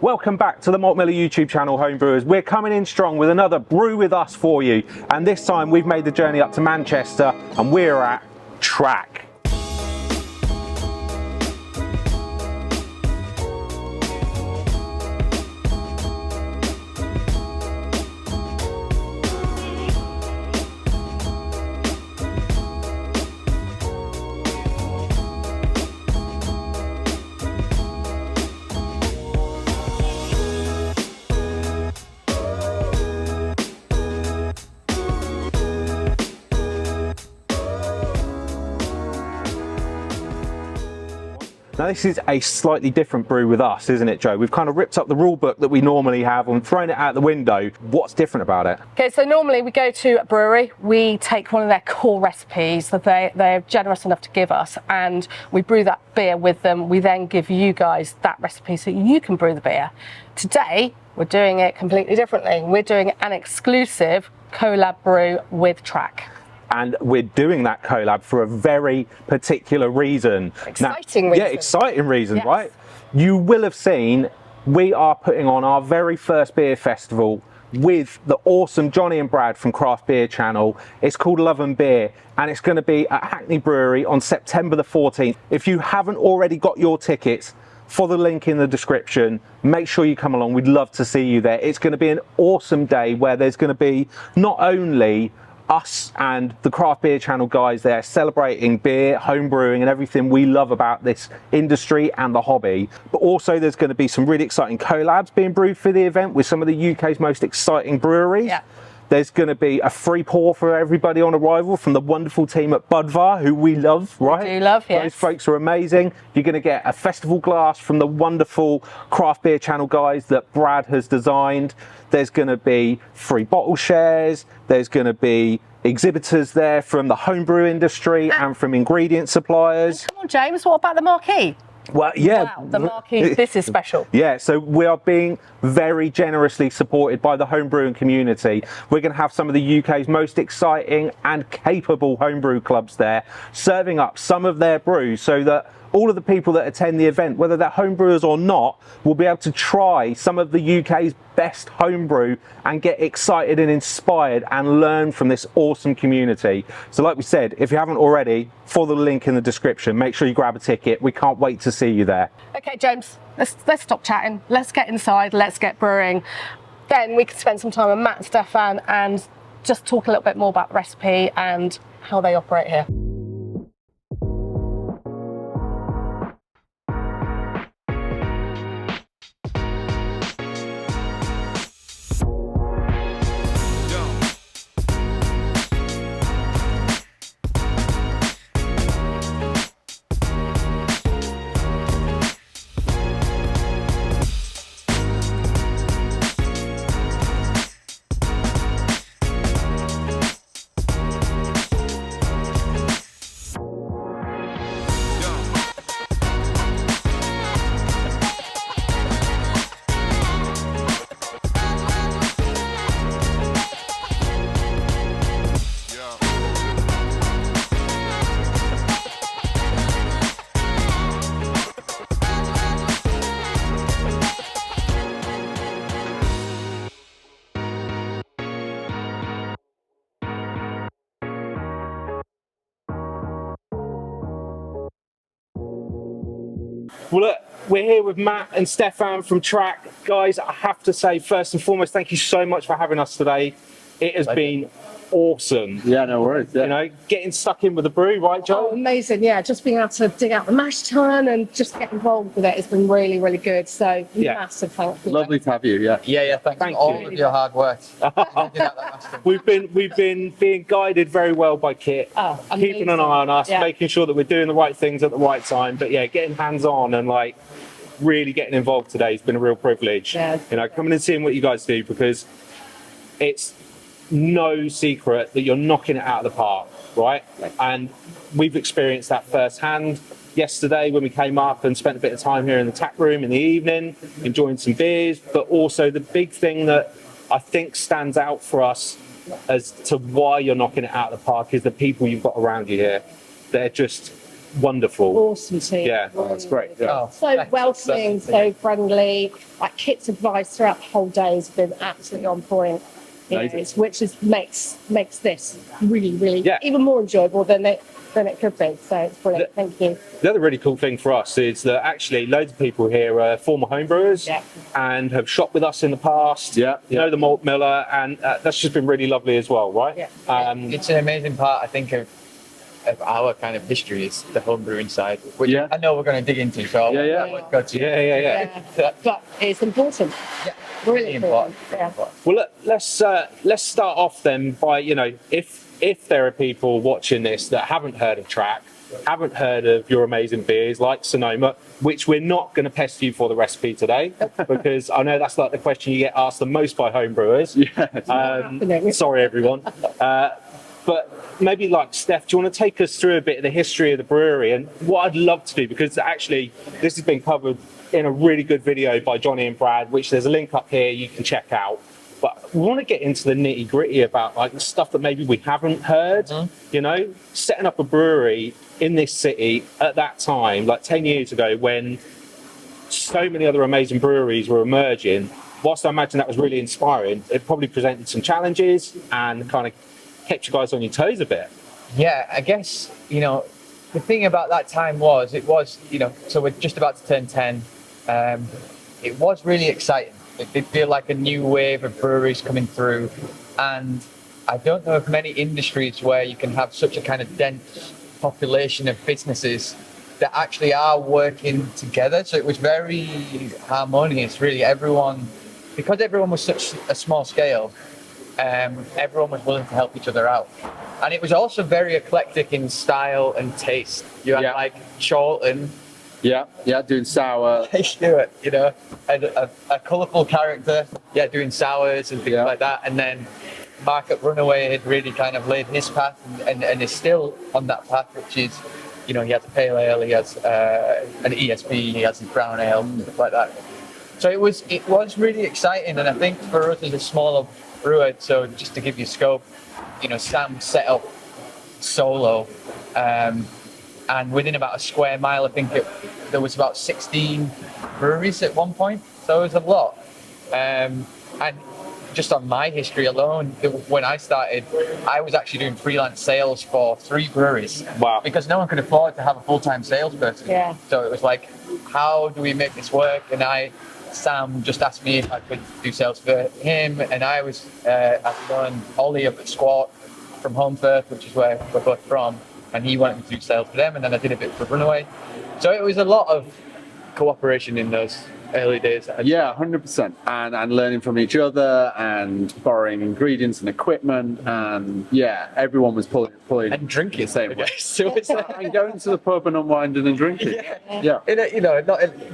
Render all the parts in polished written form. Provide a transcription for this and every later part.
Welcome back to the Malt Miller YouTube channel, Homebrewers. We're coming in strong with another Brew With Us for you. And this time we've made the journey up to Manchester and we're at Track. Now this is a slightly different Brew With Us, isn't it, Joe? We've kind of ripped up the rule book that we normally have and thrown it out the window. What's different about it? Okay, so normally we go to a brewery, we take one of their core recipes that they're generous enough to give us, and we brew that beer with them. We then give you guys that recipe so you can brew the beer. Today, we're doing it completely differently. We're doing an exclusive collab brew with Track. And we're doing that collab for a very particular reason. Exciting reason. Yeah, exciting reason, yes. Right? You will have seen we are putting on our very first beer festival with the awesome Johnny and Brad from Craft Beer Channel. It's called Love and Beer, and it's going to be at Hackney Brewery on September the 14th. If you haven't already got your tickets, follow the link in the description. Make sure you come along. We'd love to see you there. It's going to be an awesome day where there's going to be not only us and the Craft Beer Channel guys there celebrating beer, home brewing and everything we love about this industry and the hobby, but also there's going to be some really exciting collabs being brewed for the event with some of the UK's most exciting breweries. Yeah. There's going to be a free pour for everybody on arrival from the wonderful team at Budvar, who we love, right? We do love, yes. Those folks are amazing. You're going to get a festival glass from the wonderful Craft Beer Channel guys that Brad has designed. There's going to be free bottle shares. There's going to be exhibitors there from the homebrew industry and from ingredient suppliers. Come on, James, what about the marquee? Well, yeah. Wow, the marquee, this is special. Yeah, so we are being very generously supported by the homebrewing community. We're going to have some of the UK's most exciting and capable homebrew clubs there, serving up some of their brews so that all of the people that attend the event, whether they're homebrewers or not, will be able to try some of the UK's best homebrew and get excited and inspired and learn from this awesome community. So like we said, if you haven't already, follow the link in the description. Make sure you grab a ticket. We can't wait to see you there. Okay, James, let's stop chatting. Let's get inside. Let's get brewing. Then we can spend some time with Matt and Stefan and just talk a little bit more about the recipe and how they operate here. Well, look, we're here with Matt and Stefan from Track. Guys, I have to say, first and foremost, thank you so much for having us today. It has been awesome. Yeah, no worries. Yeah. You know, getting stuck in with the brew, right, Joel? Oh, amazing, yeah. Just being able to dig out the mash tun and just get involved with it has been really, really good. So, massive thank you. Lovely to have you, yeah. Yeah, thanks Thank for all you. of your hard work. We've been being guided very well by Kit, Oh, keeping an amazing. eye on us, Yeah. making sure that we're doing the right things at the right time. But yeah, getting hands on and like really getting involved today has been a real privilege. Yeah. You know, coming and seeing what you guys do, because it's no secret that you're knocking it out of the park, right? And we've experienced that firsthand yesterday when we came up and spent a bit of time here in the tap room in the evening, enjoying some beers. But also the big thing that I think stands out for us as to why you're knocking it out of the park is the people you've got around you here. They're just wonderful. Awesome team. Yeah, that's great. Yeah. Oh, So welcoming, so friendly. Like Kit's advice throughout the whole day has been absolutely on point. Which makes this really even more enjoyable than it could be. So it's brilliant. Thank you. The other really cool thing for us is that actually loads of people here are former homebrewers and have shopped with us in the past. Know the malt miller, and that's just been really lovely as well, right? It's an amazing part, I think, of our kind of history is the homebrewing side, which I know we're going to dig into. So I'll go to But it's important. Really important. Well, look, let's start off then by, you know, if there are people watching this that haven't heard of Track, haven't heard of your amazing beers like Sonoma, which we're not going to pester you for the recipe today, because I know that's like the question you get asked the most by homebrewers. Sorry, everyone. But maybe like Steph, do you want to take us through a bit of the history of the brewery? And what I'd love to do, because actually this has been covered in a really good video by Johnny and Brad, which there's a link up here you can check out. But we want to get into the nitty gritty about like the stuff that maybe we haven't heard, you know, setting up a brewery in this city at that time, like 10 years ago, when so many other amazing breweries were emerging. Whilst I imagine that was really inspiring, it probably presented some challenges and kind of kept you guys on your toes a bit. Yeah, I guess, you know, the thing about that time was, you know, so we're just about to turn 10. It was really exciting. It did feel like a new wave of breweries coming through. And I don't know of many industries where you can have such a kind of dense population of businesses that actually are working together. So it was very harmonious, really. Because everyone was such a small scale, everyone was willing to help each other out. And it was also very eclectic in style and taste. You had like Charlton. Doing sour. Stewart, you know, a colourful character, doing sours and things like that. And then Mark at Runaway had really kind of laid his path and is still on that path, which is, you know, he has a pale ale, he has an ESB, he has his brown ale, stuff like that. So it was really exciting, and I think for us as a smaller brewer, so just to give you scope, you know, Sam set up solo, and within about a square mile, I think there was about 16 breweries at one point, so it was a lot. And just on my history alone, when I started, I was actually doing freelance sales for 3 breweries. Wow. Because no one could afford to have a full-time salesperson. Yeah. So it was like, how do we make this work? And Sam just asked me if I could do sales for him, and I was, I've known Ollie up at Squawk from Homefirth, which is where we're both from, and he wanted me to do sales for them, and then I did a bit for Runaway. So it was a lot of cooperation in those early days. Yeah, 100%. And learning from each other and borrowing ingredients and equipment, and everyone was pulling and drinking the same way. So it's and going to the pub and unwinding and drinking.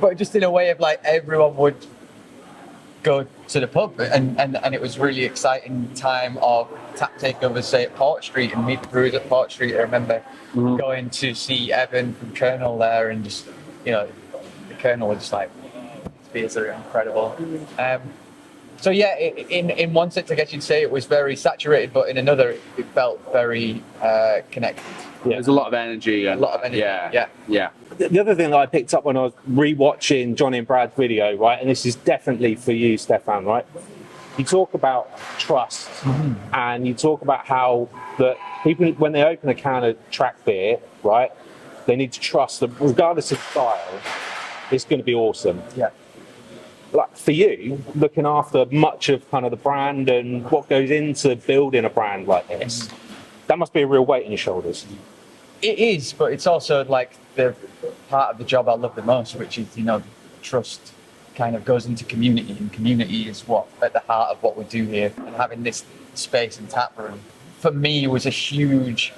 But just in a way of like everyone would go to the pub, and it was really exciting time of tap takeovers, say at Port Street, and meet the brewers at Port Street. I remember going to see Evan from Colonel there, and just, you know, the Colonel was just like, beers are incredible. So in one sense, I guess you'd say it was very saturated, but in another, it felt very connected. There's a lot of energy. A lot of energy. Yeah. The other thing that I picked up when I was rewatching Johnny and Brad's video, right, and this is definitely for you, Stefan, right? You talk about trust, and you talk about how that people, when they open a can of Track beer, right, they need to trust that regardless of style, it's going to be awesome. Yeah. Like for you, looking after much of kind of the brand and what goes into building a brand like this, that must be a real weight on your shoulders. It is, but it's also like the part of the job I love the most, which is, you know, trust kind of goes into community, and community is what at the heart of what we do here. And having this space and tap room, for me, was a huge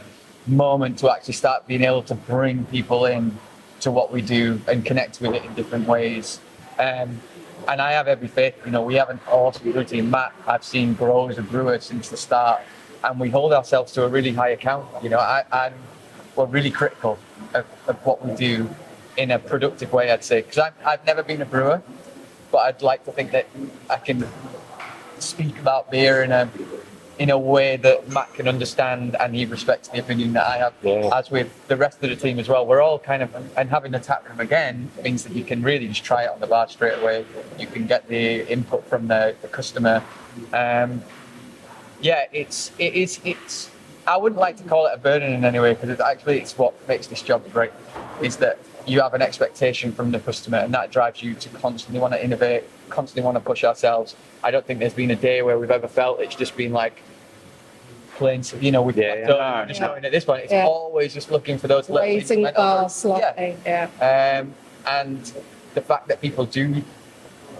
moment to actually start being able to bring people in to what we do and connect with it in different ways. And I have every faith, you know, we have an awesome brew team. Matt, I've seen grow as a brewer since the start, and we hold ourselves to a really high account. You know, we're really critical of what we do in a productive way, I'd say, because I've never been a brewer, but I'd like to think that I can speak about beer in a in a way that Matt can understand, and he respects the opinion that I have. As with the rest of the team as well, we're all kind of, and having the tap room again means that you can really just try it on the bar straight away. You can get the input from the customer. It's I wouldn't like to call it a burden in any way, because it's what makes this job great, is that you have an expectation from the customer, and that drives you to constantly want to innovate, constantly want to push ourselves. I don't think there's been a day where we've ever felt it's just been like plain, just going at this point. It's always just looking for those little raising the bar slightly. And the fact that people do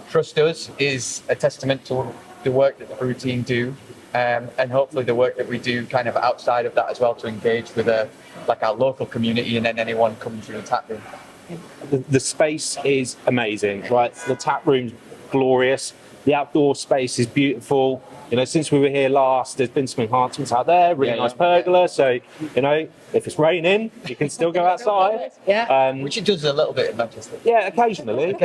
trust us is a testament to the work that the Brew team do. And hopefully the work that we do kind of outside of that as well, to engage with our local community and then anyone coming through the tap room. The space is amazing, right? The tap room's glorious. The outdoor space is beautiful. Since we were here last, there's been some enhancements out there, really nice pergola. So, if it's raining, you can still go outside. Which it does a little bit in Manchester. Yeah, occasionally.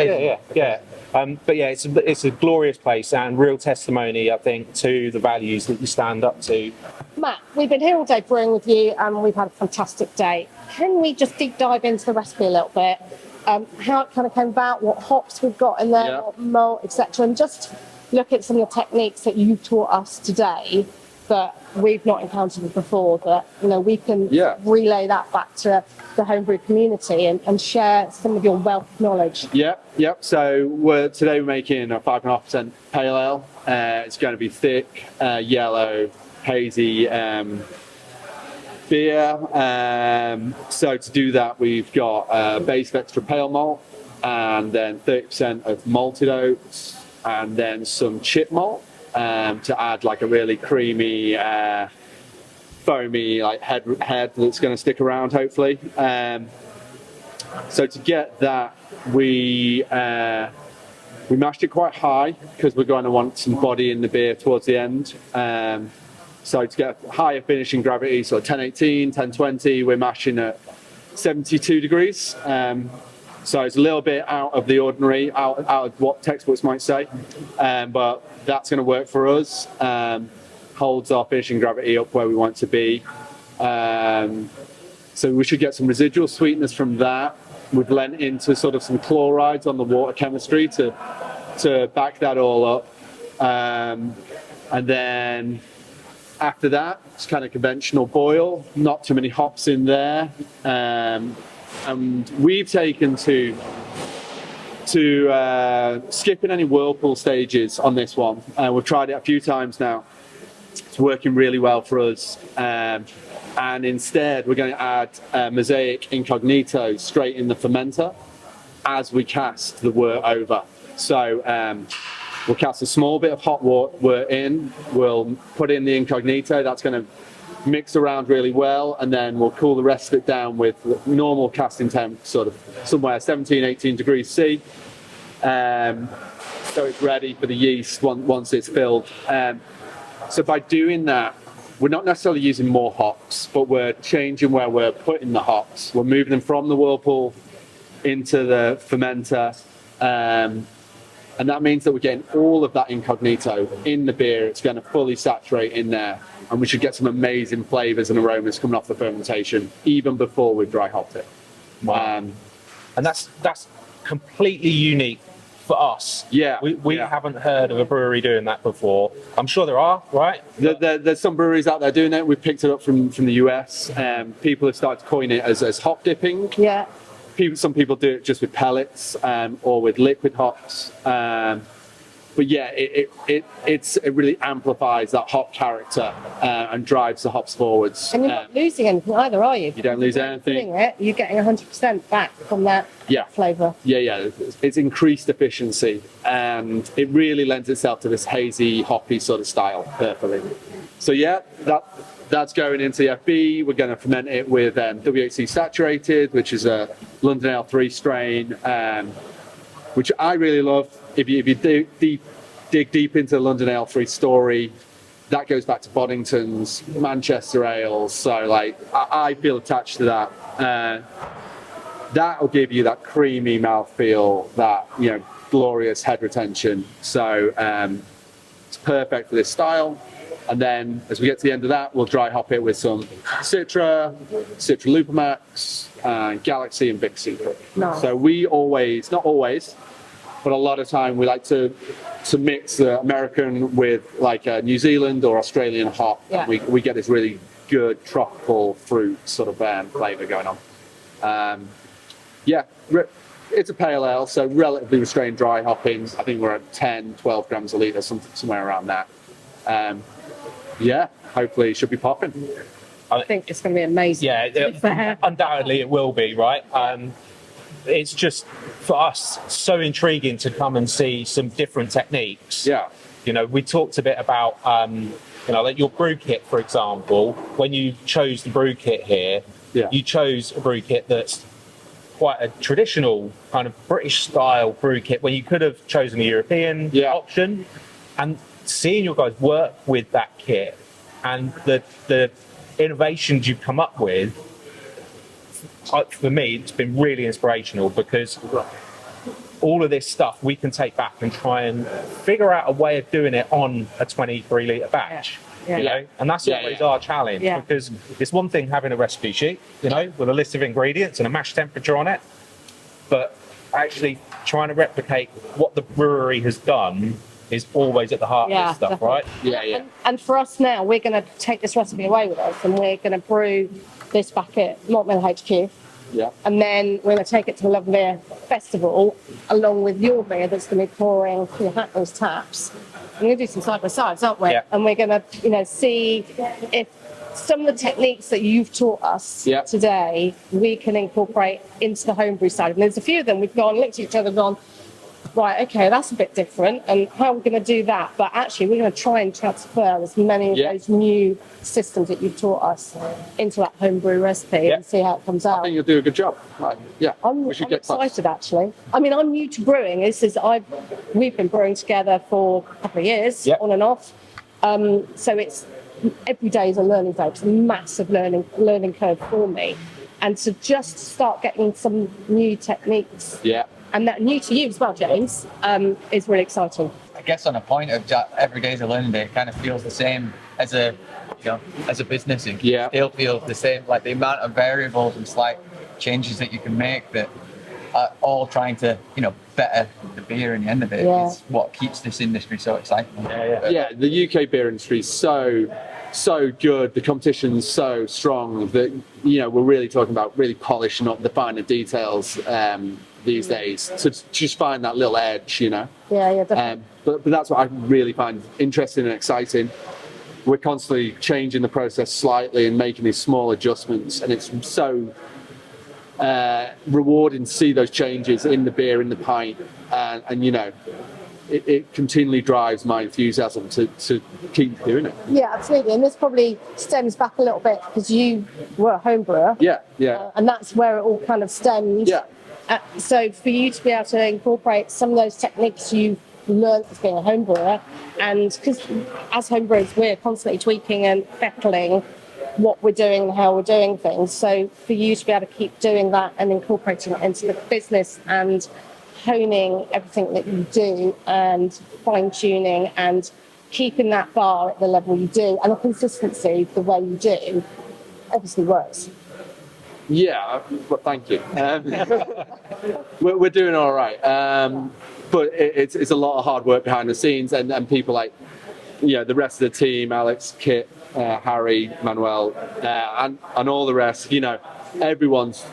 Yeah. But yeah, it's a glorious place, and real testimony, I think, to the values that you stand up to. Matt, we've been here all day brewing with you, and we've had a fantastic day. Can we just deep dive into the recipe a little bit? How it kind of came about, what hops we've got in there, what malt, etc., and just look at some of the techniques that you've taught us today that we've not encountered before, that we can relay that back to the homebrew community and share some of your wealth of knowledge. So today we're making a 5.5% pale ale. It's going to be thick, yellow, hazy beer. So to do that, we've got a base of extra pale malt, and then 30% of malted oats, and then some chip malt to add like a really creamy, foamy head that's going to stick around hopefully. So to get that, we mashed it quite high because we're going to want some body in the beer towards the end. So to get higher finishing gravity, so 1018, 1020, we're mashing at 72 degrees. So it's a little bit out of the ordinary, out of what textbooks might say, but that's going to work for us. Holds our finishing gravity up where we want it to be. So we should get some residual sweetness from that. We've lent into sort of some chlorides on the water chemistry to back that all up. And then after that, it's kind of conventional boil, not too many hops in there. And we've taken to skipping any whirlpool stages on this one. We've tried it a few times now. It's working really well for us. And instead, we're going to add Mosaic INCOGNITO straight in the fermenter as we cast the wort over. So we'll cast a small bit of hot wort in. We'll put in the Incognito. That's going to mix around really well, and then we'll cool the rest of it down with normal casting temp, sort of somewhere 17, 18 degrees C. So it's ready for the yeast once it's filled. So by doing that, we're not necessarily using more hops, but we're changing where we're putting the hops. We're moving them from the whirlpool into the fermenter. And that means that we're getting all of that incognito in the beer. It's going to fully saturate in there. And we should get some amazing flavors and aromas coming off the fermentation, even before we've dry hopped it. Wow. And that's completely unique for us. Yeah. We haven't heard of a brewery doing that before. I'm sure there are, right? There's some breweries out there doing it. We've picked it up from the US. People have started to coin it as hop dipping. Yeah. Some people do it just with pellets or with liquid hops. But yeah, it really amplifies that hop character and drives the hops forwards. And you're not losing anything either, are you? You don't lose anything. You're getting 100% back from that flavour. Yeah. It's increased efficiency, and it really lends itself to this hazy, hoppy sort of style perfectly. So yeah, that's going into the FB. We're going to ferment it with WHC saturated, which is a London Ale 3 strain, which I really love. If you dig deep into the London Ale 3 story, that goes back to Boddington's, Manchester Ales. So I feel attached to that. That will give you that creamy mouthfeel, that glorious head retention. So it's perfect for this style. And then as we get to the end of that, we'll dry hop it with some Citra, Citra Lupomax, Galaxy and Vixie. Nice. So we always, not always, but a lot of time we like to mix the American with like a New Zealand or Australian hop. Yeah. We get this really good tropical fruit sort of flavour going on. It's a pale ale, so relatively restrained dry hopping. I think we're at 10, 12 grams a litre, somewhere around that. Hopefully it should be popping. I think it's going to be amazing. Yeah, undoubtedly it will be, right? It's just, for us, so intriguing to come and see some different techniques. Yeah. You know, we talked a bit about, like your brew kit, for example. When you chose the brew kit here, you chose a brew kit that's quite a traditional kind of British style brew kit, when you could have chosen a European option. And seeing your guys work with that kit and the innovations you've come up with, for me, it's been really inspirational, because all of this stuff we can take back and try and figure out a way of doing it on a 23 litre batch. You know, and that's always our challenge, because it's one thing having a recipe sheet, you know, with a list of ingredients and a mash temperature on it, but actually trying to replicate what the brewery has done is always at the heart of this stuff, definitely. right? And for us now, we're going to take this recipe away with us, and we're going to brew this back at Malt Mill HQ. Yeah. And then we're going to take it to the Love Beer Festival, along with your beer that's going to be pouring through Hackney's taps. We're going to do some side by sides, aren't we? Yeah. And we're going to, see if some of the techniques that you've taught us today, we can incorporate into the homebrew side. And there's a few of them we've gone, looked at each other and gone, right, okay, that's a bit different, and how are we going to do that? But actually, we're going to try and transfer as many of those new systems that you've taught us into that homebrew recipe and see how it comes out. I think you'll do a good job. I'm excited, actually. I mean, I'm new to brewing. We've been brewing together for a couple of years, on and off. So it's every day is a learning day. It's a massive learning curve for me, and to just start getting some new techniques. And that new to you as well, James, is really exciting. I guess on a point of every day is a learning day, it kind of feels the same as a business. It still feels the same, like the amount of variables and slight changes that you can make that are all trying to, better the beer in the end of it. Is what keeps this industry so exciting. The UK beer industry is so good. The competition's so strong that, we're really talking about really polishing up the finer details these days to just find that little edge, Definitely. But that's what I really find interesting and exciting. We're constantly changing the process slightly and making these small adjustments, and it's so rewarding to see those changes in the beer, in the pint, and it continually drives my enthusiasm to keep doing it. Yeah, absolutely. And this probably stems back a little bit because you were a home brewer. And that's where it all kind of stems. So for you to be able to incorporate some of those techniques you've learned as being a home brewer, and because as home brewers we're constantly tweaking and fettling what we're doing and how we're doing things, so for you to be able to keep doing that and incorporating it into the business and honing everything that you do and fine-tuning and keeping that bar at the level you do and the consistency the way you do obviously works. But thank you. We're doing all right, but it's a lot of hard work behind the scenes, and people like the rest of the team, Alex, Kit, Harry, Manuel, and all the rest. Everyone's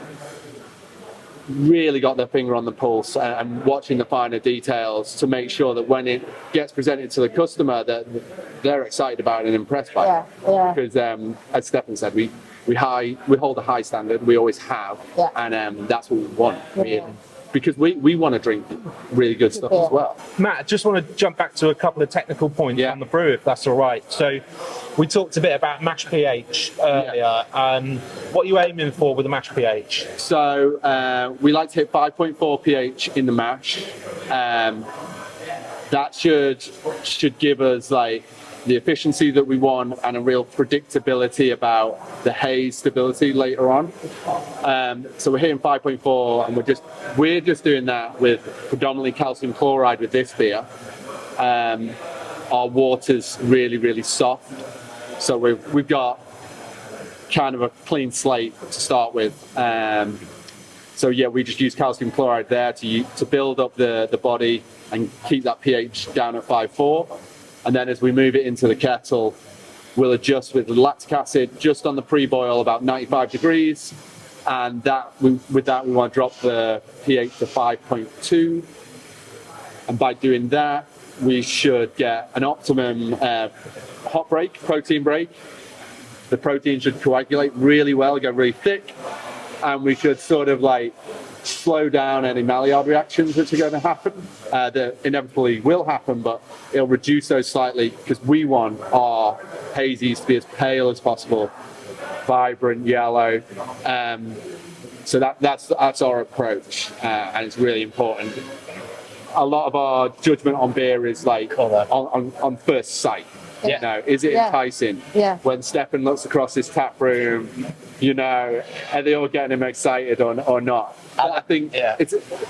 really got their finger on the pulse and watching the finer details to make sure that when it gets presented to the customer that they're excited about it and impressed by it. Because as Stefan said, we hold a high standard, we always have, and that's what we want, really. Because we want to drink really good stuff as well. Matt, I just want to jump back to a couple of technical points on the brew, if that's all right. So we talked a bit about mash pH earlier. What are you aiming for with the mash pH? So we like to hit 5.4 pH in the mash. That should give us like the efficiency that we want and a real predictability about the haze stability later on. So we're hitting 5.4, and we're just doing that with predominantly calcium chloride with this beer. our water's really, really soft. So we've got kind of a clean slate to start with. So yeah, we just use calcium chloride there to build up the body and keep that pH down at 5.4. And then as we move it into the kettle, we'll adjust with lactic acid just on the pre-boil about 95 degrees. And with that, we want to drop the pH to 5.2. And by doing that, we should get an optimum hop break, protein break. The protein should coagulate really well, go really thick. And we should sort of like slow down any Maillard reactions which are going to happen. That inevitably will happen, but it'll reduce those slightly because we want our hazies to be as pale as possible, vibrant yellow. So that's our approach, and it's really important. A lot of our judgment on beer is like on first sight. Yeah. You know, is it enticing? Yeah. When Stefan looks across his tap room, you know, are they all getting him excited or not? But I think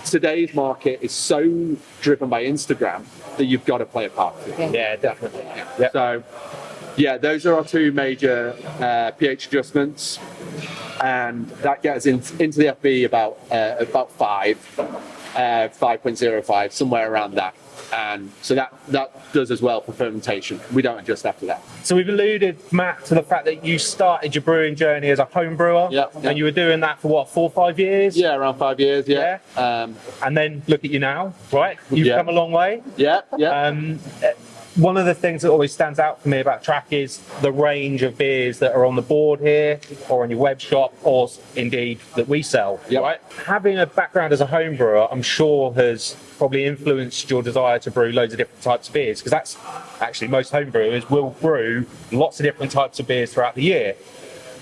today's market is so driven by Instagram that you've got to play a part. Yeah, definitely. Yeah. So, yeah, those are our two major pH adjustments, and that gets into the FB about 5.05, somewhere around that. And so that does as well for fermentation. We don't adjust after that. So we've alluded, Matt, to the fact that you started your brewing journey as a home brewer, and you were doing that for what, 4 or 5 years? Yeah, around 5 years. Yeah. And then look at you now, right? You've come a long way. Yeah. One of the things that always stands out for me about Track is the range of beers that are on the board here, or in your web shop, or indeed that we sell. Right? Having a background as a home brewer, I'm sure has probably influenced your desire to brew loads of different types of beers, because that's actually most home brewers will brew lots of different types of beers throughout the year.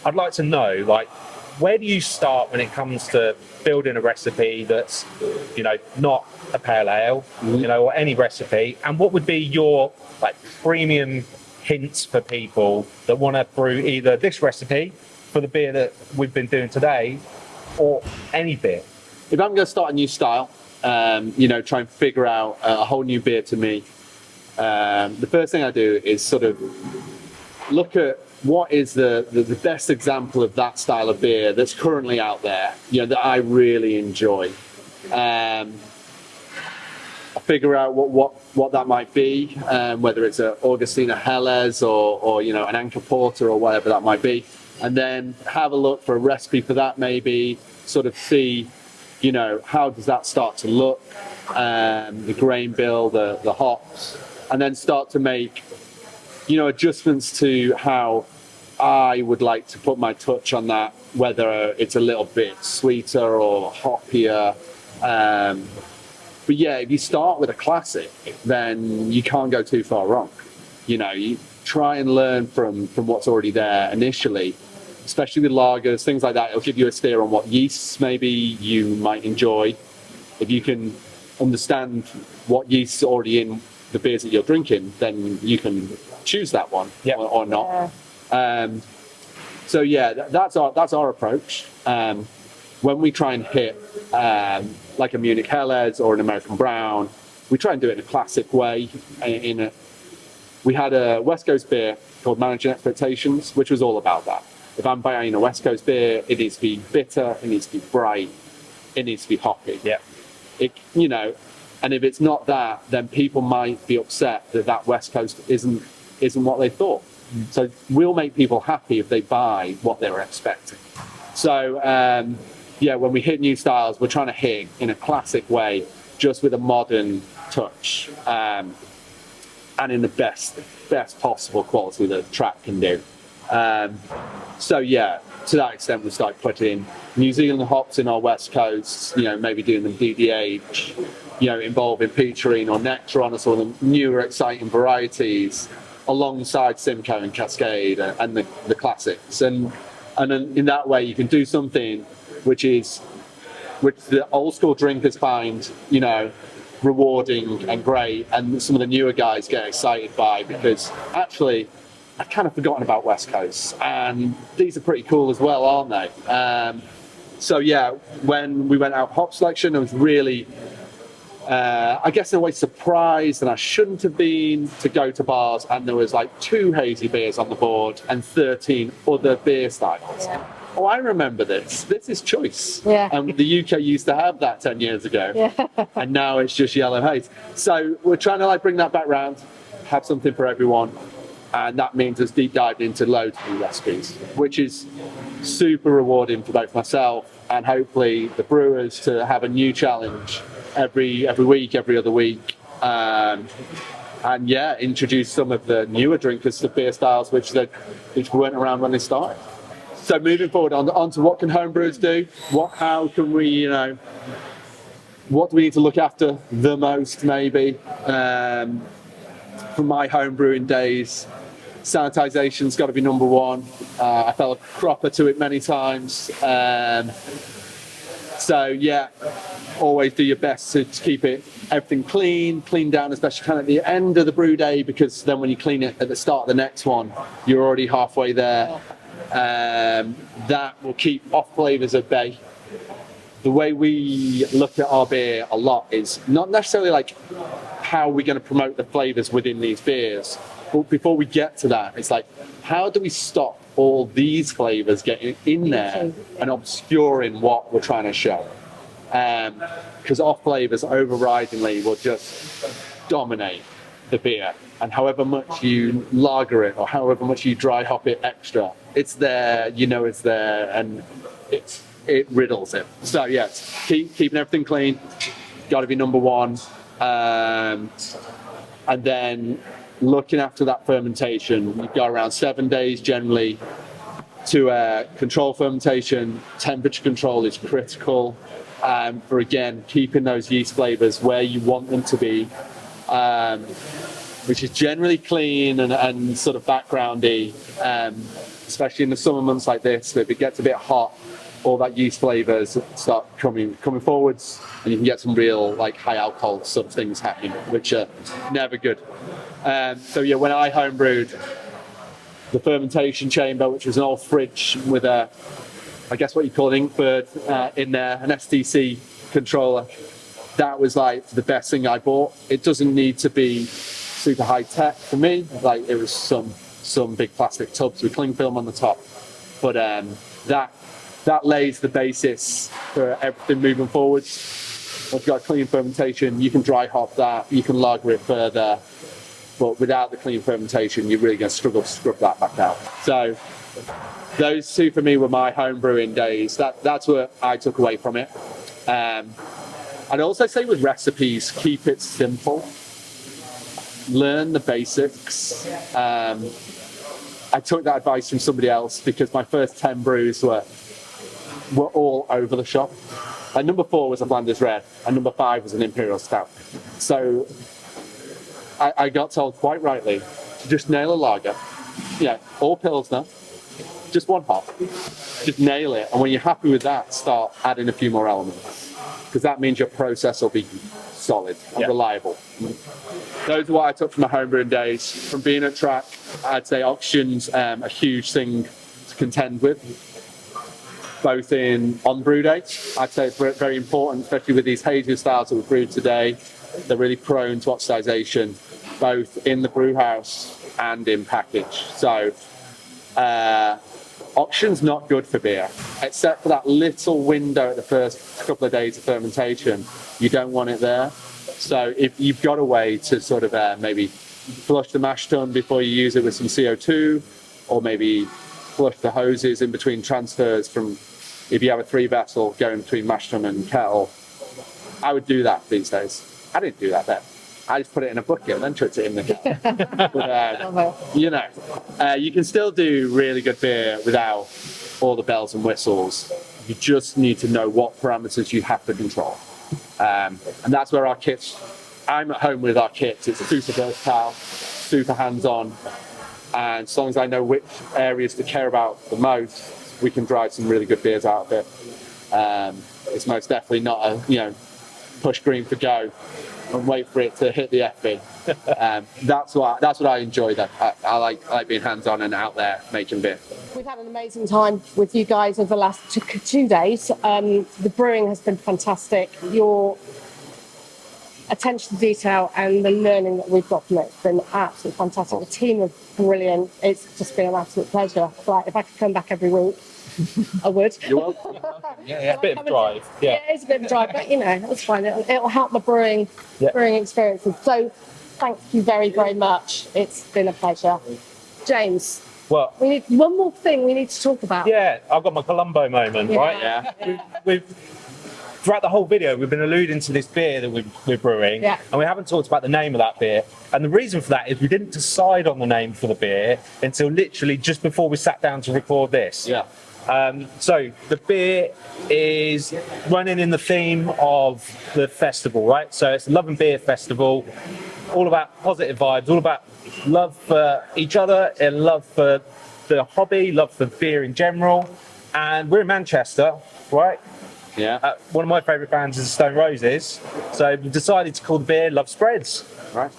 I'd like to know, like, where do you start when it comes to building a recipe that's, you know, not a pale ale, you know, or any recipe, and what would be your like premium hints for people that want to brew either this recipe for the beer that we've been doing today, or any beer? If I'm going to start a new style, you know, try and figure out a whole new beer to me, the first thing I do is sort of look at what is the best example of that style of beer that's currently out there, you know, that I really enjoy. Figure out what that might be, whether it's an Augustina Helles or you know, an Anchor Porter or whatever that might be, and then have a look for a recipe for that, maybe sort of see, you know, how does that start to look, the grain bill, the hops, and then start to make, you know, adjustments to how I would like to put my touch on that, whether it's a little bit sweeter or hoppier. But yeah, if you start with a classic, then you can't go too far wrong. You know, you try and learn from what's already there initially, especially with lagers, things like that. It'll give you a steer on what yeasts maybe you might enjoy. If you can understand what yeast's already in the beers that you're drinking, then you can choose that one or not. So yeah, that's our approach. When we try and hit like a Munich Helles or an American Brown, we try and do it in a classic way. We had a West Coast beer called Managing Expectations, which was all about that. If I'm buying a West Coast beer, it needs to be bitter, it needs to be bright, it needs to be hoppy. Yeah. You know, and if it's not that, then people might be upset that West Coast isn't what they thought. So we'll make people happy if they buy what they were expecting. So yeah, when we hit new styles, we're trying to hit in a classic way, just with a modern touch, and in the best possible quality that Track can do. So yeah, to that extent, we start putting New Zealand hops in our West Coast, you know, maybe doing them DDH, you know, involving Peterine or Nectar on some of the newer, exciting varieties, alongside Simcoe and Cascade and the classics. And then in that way, you can do something which the old school drinkers find, you know, rewarding and great, and some of the newer guys get excited by, because actually I've kind of forgotten about West Coast, and these are pretty cool as well, aren't they? So yeah, when we went out hop selection, it was really I guess in a way surprised, and I shouldn't have been, to go to bars and there was like 2 hazy beers on the board and 13 other beer styles. Yeah. Oh, I remember this. This is choice. Yeah. And the UK used to have that 10 years ago. Yeah. And now it's just yellow haze. So we're trying to like bring that back round, have something for everyone. And that means us deep diving into loads of new recipes, which is super rewarding for both myself and hopefully the brewers to have a new challenge every week, every other week. And yeah, introduce some of the newer drinkers to beer styles which weren't around when they started. So moving forward on to what can homebrewers do? How can we, what do we need to look after the most maybe? From my homebrewing days, sanitization's got to be number one. I fell a cropper to it many times. So yeah, always do your best to keep everything clean down as best you can at the end of the brew day, because then when you clean it at the start of the next one, you're already halfway there. That will keep off flavors at bay. The way we look at our beer a lot is not necessarily like how we're going to promote the flavors within these beers, but before we get to that, it's like, how do we stop all these flavors getting in there and obscuring what we're trying to show? Because off flavors overridingly will just dominate the beer, and however much you lager it or however much you dry hop it extra, it's there, it's there, and it riddles it. So yes, keeping everything clean, got to be number one. And then looking after that fermentation, you've got around 7 days generally to control fermentation. Temperature control is critical for, again, keeping those yeast flavors where you want them to be, which is generally clean and sort of backgroundy, especially in the summer months like this. If it gets a bit hot, all that yeast flavors start coming forwards, and you can get some real like high alcohol sort of things happening, which are never good. So yeah, when I homebrewed, the fermentation chamber, which was an old fridge with I guess what you call an Inkbird in there, an STC controller, that was like the best thing I bought. It doesn't need to be super high tech for me. Like it was some big plastic tubs with cling film on the top, but that lays the basis for everything moving forwards. Once you've got clean fermentation, you can dry hop that, you can lager it further, but without the clean fermentation, you're really going to struggle to scrub that back out. So those two for me were my home brewing days. That's what I took away from it. I'd also say with recipes, keep it simple. Learn the basics. I took that advice from somebody else because my first 10 brews were all over the shop. Like number 4 was a Flanders Red, and number 5 was an Imperial Stout. So I got told quite rightly to just nail a lager. All Pilsner, just one hop. Just nail it, and when you're happy with that, start adding a few more elements, because that means your process will be solid and reliable. Those are what I took from my homebrewing days. From being at Track, I'd say oxygen's a huge thing to contend with, both on brew day. I'd say it's very important, especially with these hazy styles that we've brewed today. They're really prone to oxidization, both in the brew house and in package. So oxygen's not good for beer, except for that little window at the first couple of days of fermentation. You don't want it there. So if you've got a way to sort of maybe flush the mash tun before you use it with some CO2, or maybe flush the hoses in between transfers from, if you have a 3-vessel going between mash tun and kettle, I would do that these days. I didn't do that then. I just put it in a bucket and then chucked it in the kettle. But, you can still do really good beer without all the bells and whistles. You just need to know what parameters you have to control. And that's where our kits, I'm at home with our kits. It's super versatile, super hands-on. And as long as I know which areas to care about the most, we can drive some really good beers out of it. It's most definitely not a, push green for go and wait for it to hit the FB. That's what I enjoy though. I like being hands-on and out there making beer. We've had an amazing time with you guys over the last 2 days. The brewing has been fantastic. Your attention to detail and the learning that we've got from it. It's been absolutely fantastic. The team are brilliant. It's just been an absolute pleasure. Like, if I could come back every week, I would. You're welcome. Yeah. A bit of a drive. Yeah. It's a bit of a drive, but you know, it's fine. It'll help my brewing experiences. So thank you very, very much. It's been a pleasure. James, Well, we need one more thing we need to talk about. yeah, I've got my Columbo moment, right? Yeah. We've throughout the whole video, we've been alluding to this beer that we're brewing, Yeah. and we haven't talked about the name of that beer. And the reason for that is we didn't decide on the name for the beer until literally just before we sat down to record this. Yeah. So the beer is running in the theme of the festival, right? So it's the Love and Beer Festival, all about positive vibes, all about love for each other and love for the hobby, love for beer in general. And we're in Manchester, right? Yeah. One of my favourite bands is the Stone Roses, so we've decided to call the beer Love Spreads. Right.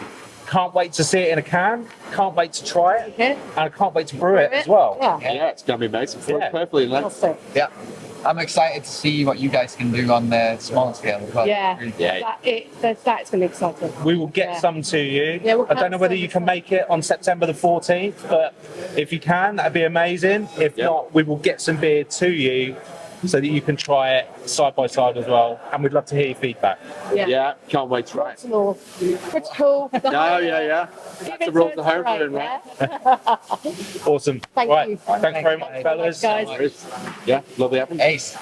Can't wait to see it in a can, can't wait to try it, Yeah. and I can't wait to brew it as well. Yeah. Yeah, it's gonna be amazing. Yeah. Perfectly in That's that. it. Yeah. I'm excited to see what you guys can do on the small scale as well. Yeah. Yeah. That's going to be exciting. We will get Yeah. some to you. Yeah, we'll I don't know whether have you some. can make it on September the 14th, but if you can, that'd be amazing. If Yeah. not, we will get some beer to you so that you can try it side by side as well, and we'd love to hear your feedback. Yeah. Can't wait to try it. It's all pretty cool. No, yeah. That's the rules of homebrewing, right? Awesome. Thank right. you. Thanks very much, fellas. Guys. Yeah, lovely happening. Ace.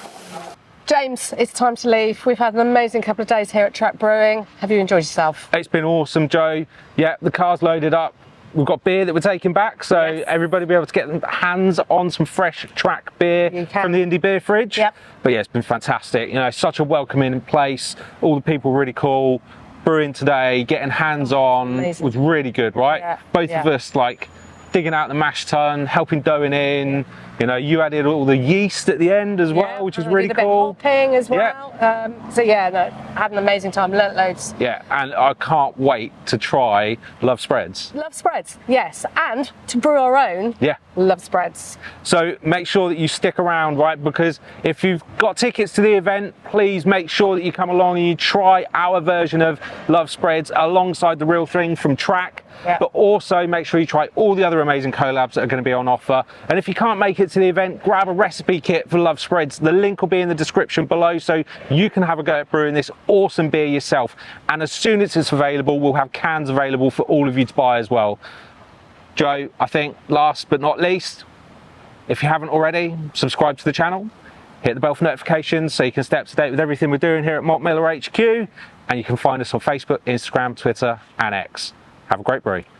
James, it's time to leave. We've had an amazing couple of days here at Track Brewing. Have you enjoyed yourself? It's been awesome, Joe. Yeah, the car's loaded up. We've got beer that we're taking back, so Yes. everybody will be able to get their hands on some fresh Track beer You can. from the Indie Beer Fridge. Yep. But yeah, it's been fantastic. You know, such a welcoming place. All the people really cool. Brewing today, getting hands on Amazing. was really good, right? Yeah, Both yeah. of us like digging out the mash tun, helping doughing in. You know, you added all the yeast at the end as well, which is and we really did a bit of cool. hopping as Yeah. well. So yeah, no, had an amazing time. Learnt loads. Yeah, and I can't wait to try Love Spreads. Love spreads, yes, and to brew our own. Yeah. Love spreads. So make sure that you stick around, right? Because if you've got tickets to the event, please make sure that you come along and you try our version of Love Spreads alongside the real thing from Track. Yeah. But also make sure you try all the other amazing collabs that are going to be on offer. And if you can't make it to the event, grab a recipe kit for Love Spreads. The link will be in the description below so you can have a go at brewing this awesome beer yourself. And as soon as it's available, we'll have cans available for all of you to buy as well. Joe, I think last but not least, if you haven't already, subscribe to the channel, hit the bell for notifications so you can stay up to date with everything we're doing here at Malt Miller HQ, and you can find us on Facebook, Instagram, Twitter and X. Have a great brew.